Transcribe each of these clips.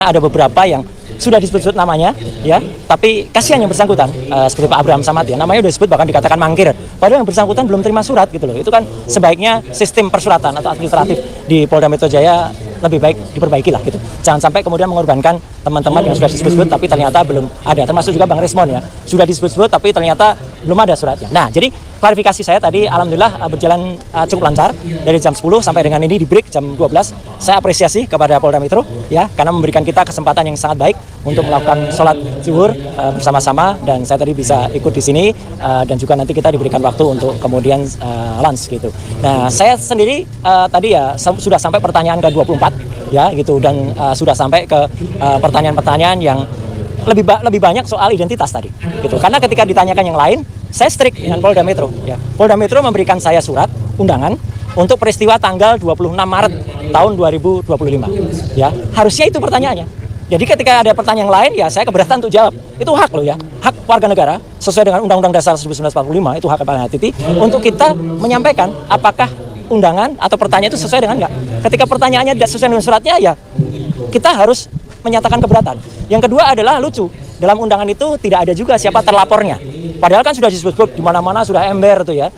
Ada beberapa yang sudah disebut namanya, ya, tapi kasihan yang bersangkutan, seperti Pak Abraham Samad, ya, namanya udah disebut bahkan dikatakan mangkir. Padahal yang bersangkutan belum terima surat gitu loh. Itu kan sebaiknya sistem persuratan atau administratif di Polda Metro Jaya lebih baik diperbaiki lah gitu. Jangan sampai kemudian mengorbankan teman-teman yang sudah disebut-sebut tapi ternyata belum ada. Termasuk juga Bang Resmon, ya, sudah disebut-sebut tapi ternyata belum ada suratnya. Nah, jadi klarifikasi saya tadi alhamdulillah berjalan cukup lancar dari jam 10 sampai dengan ini di break jam 12. Saya apresiasi kepada Polda Metro, ya, karena memberikan kita kesempatan yang sangat baik untuk melakukan sholat zuhur bersama-sama, dan saya tadi bisa ikut di sini dan juga nanti kita diberikan waktu untuk kemudian lunch gitu. Nah, saya sendiri tadi ya sudah sampai pertanyaan ke-24 ya gitu, dan sudah sampai ke pertanyaan-pertanyaan yang lebih banyak soal identitas tadi gitu. Karena ketika ditanyakan yang lain, saya strict dengan Polda Metro, ya. Polda Metro memberikan saya surat undangan untuk peristiwa tanggal 26 Maret tahun 2025. Ya, harusnya itu pertanyaannya. Jadi ketika ada pertanyaan lain, ya saya keberatan untuk jawab. Itu hak loh, ya. Hak warga negara sesuai dengan Undang-Undang Dasar 1945, itu hak Pak Titi untuk kita menyampaikan apakah undangan atau pertanyaan itu sesuai dengan enggak. Ketika pertanyaannya tidak sesuai dengan suratnya, ya kita harus menyatakan keberatan. Yang kedua adalah lucu. Dalam undangan itu tidak ada juga siapa terlapornya. Padahal kan sudah disebut di mana-mana, sudah ember tuh, ya.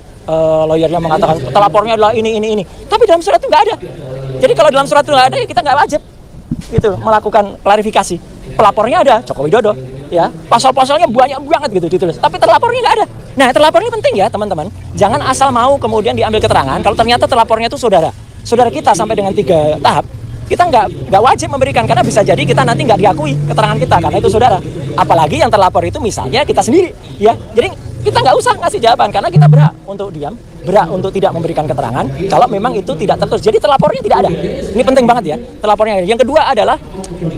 Lawyernya mengatakan terlapornya adalah ini. Tapi dalam surat itu nggak ada. Jadi kalau dalam surat itu nggak ada, ya kita nggak wajib gitu melakukan klarifikasi. Pelapornya ada Joko Widodo, ya. Pasal-pasalnya banyak banget gitu ditulis. Tapi terlapornya nggak ada. Nah, terlapornya penting ya teman-teman. Jangan asal mau kemudian diambil keterangan kalau ternyata terlapornya itu saudara kita sampai dengan 3 tahap. Kita nggak wajib memberikan, karena bisa jadi kita nanti nggak diakui keterangan kita karena itu saudara. Apalagi yang terlapor itu misalnya kita sendiri, ya. Jadi kita nggak usah ngasih jawaban karena kita berhak untuk diam, berhak untuk tidak memberikan keterangan kalau memang itu tidak tertulis. Jadi terlapornya tidak ada. Ini penting banget ya, terlapornya. Yang kedua adalah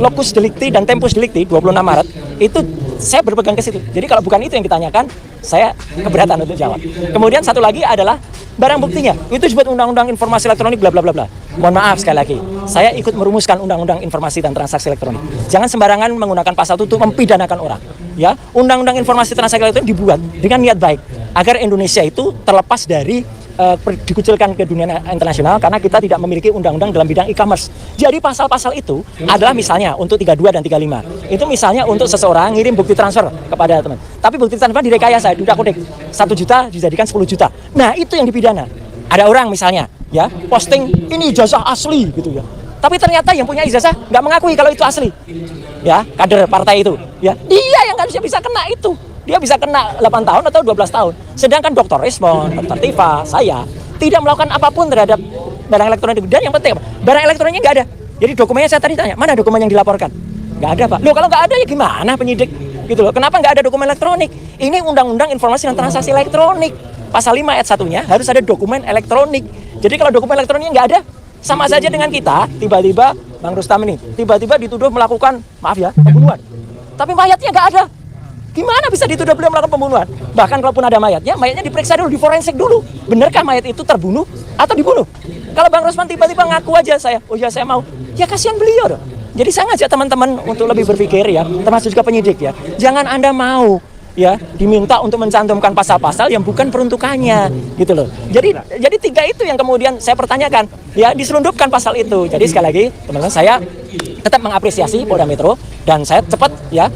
locus delicti dan tempus delicti 26 Maret itu saya berpegang ke situ. Jadi kalau bukan itu yang ditanyakan, saya keberatan untuk jawab. Kemudian satu lagi adalah barang buktinya. Itu disebut Undang-Undang Informasi Elektronik bla bla bla bla. Mohon maaf sekali lagi, saya ikut merumuskan Undang-Undang Informasi dan Transaksi Elektronik. Jangan sembarangan menggunakan pasal itu untuk mempidanakan orang. Ya, Undang-Undang Informasi Transaksi Elektronik dibuat dengan niat baik agar Indonesia itu terlepas dari dikucilkan ke dunia internasional karena kita tidak memiliki undang-undang dalam bidang e-commerce. Jadi pasal-pasal itu adalah misalnya untuk 32 dan 35. Itu misalnya untuk seseorang ngirim bukti transfer kepada teman. Tapi bukti transfer direkayasa, diudak-udik. 1 juta dijadikan 10 juta. Nah, itu yang dipidana. Ada orang misalnya, ya, posting ini ijazah asli gitu, ya. Tapi ternyata yang punya ijazah nggak mengakui kalau itu asli. Ya, kader partai itu, ya. Dia yang harusnya bisa kena itu. Dia bisa kena 8 tahun atau 12 tahun. Sedangkan Dr. Resmon, Dr. Tifa, saya tidak melakukan apapun terhadap barang elektronik. Dan yang penting, barang elektroniknya nggak ada. Jadi dokumennya saya tadi tanya, mana dokumen yang dilaporkan? Nggak ada, Pak. Loh, kalau nggak ada ya gimana penyidik? Gitu loh. Kenapa nggak ada dokumen elektronik? Ini Undang-Undang Informasi dan Transaksi Elektronik. Pasal 5 ayat 1-nya harus ada dokumen elektronik. Jadi kalau dokumen elektroniknya nggak ada, sama saja dengan kita, tiba-tiba, Bang Rustam ini, tiba-tiba dituduh melakukan, maaf ya, pembunuhan. Tapi mayatnya nggak ada. Gimana bisa dituduh beliau melakukan pembunuhan? Bahkan kalaupun ada mayatnya diperiksa dulu, diforensik dulu. Benarkah mayat itu terbunuh atau dibunuh? Kalau Bang Rosman tiba-tiba ngaku aja saya, oh ya saya mau, ya kasihan beliau dong. Jadi saya ngajak teman-teman untuk lebih berpikir, ya, termasuk juga penyidik, ya. Jangan Anda mau, ya, diminta untuk mencantumkan pasal-pasal yang bukan peruntukannya, gitu loh. Jadi 3 itu yang kemudian saya pertanyakan, ya, diselundupkan pasal itu. Jadi sekali lagi, teman-teman, saya tetap mengapresiasi Polda Metro dan saya cepat, ya.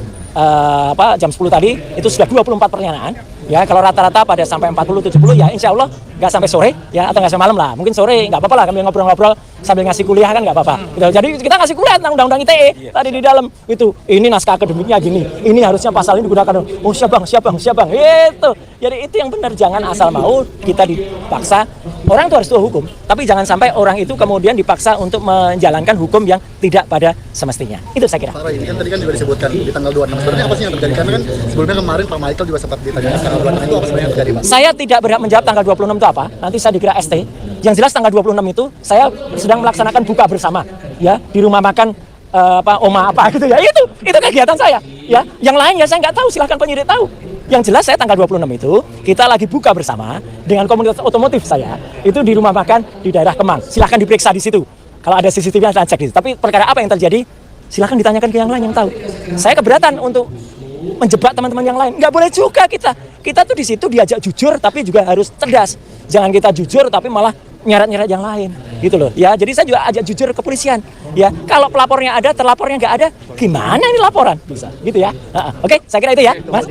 Jam 10 tadi itu sudah 24 pertanyaan, ya. Kalau rata-rata pada sampai 40-70, ya insya Allah nggak sampai sore, ya, atau nggak sampai malam lah. Mungkin sore nggak apa-apa lah, kami ngobrol-ngobrol sambil ngasih kuliah kan nggak apa-apa. Gitu. Jadi kita ngasih kuliah tentang undang-undang ITE tadi di dalam itu. Ini naskah akademiknya gini, ini harusnya pasal ini digunakan. Oh siap bang, itu. Jadi itu yang benar, jangan asal mau kita dipaksa. Orang itu harus tahu hukum, tapi jangan sampai orang itu kemudian dipaksa untuk menjalankan hukum yang tidak pada semestinya. Itu saya kira. Pak Roy, ini kan tadi kan juga disebutkan di tanggal 26. Sebenarnya apa sih yang terjadi? Karena kan sebelumnya kemarin Pak Michael juga sempat ditanyakan tanggal 26 itu apa sebenarnya yang terjadi, Pak? Saya tidak berhak menjawab tanggal 26 itu apa. Nanti saya dikira ST. Yang jelas tanggal 26 itu saya sedang melaksanakan buka bersama, ya, di rumah makan Oma apa gitu, ya. Itu kegiatan saya, ya. Yang lain ya saya nggak tahu, silahkan penyidik tahu. Yang jelas saya tanggal 26 itu kita lagi buka bersama dengan komunitas otomotif saya. Itu di rumah makan di daerah Kemang. Silahkan diperiksa di situ. Kalau ada CCTV saya cek di situ. Tapi perkara apa yang terjadi? Silahkan ditanyakan ke yang lain yang tahu. Saya keberatan untuk menjebak teman-teman yang lain. Nggak boleh juga kita. Kita tuh di situ diajak jujur tapi juga harus cerdas. Jangan kita jujur tapi malah nyeret-nyeret yang lain gitu loh ya. Jadi saya juga ajak jujur ke kepolisian ya, kalau pelapornya ada, terlapornya nggak ada, gimana ini laporan bisa gitu ya. Oke, saya kira itu ya Mas.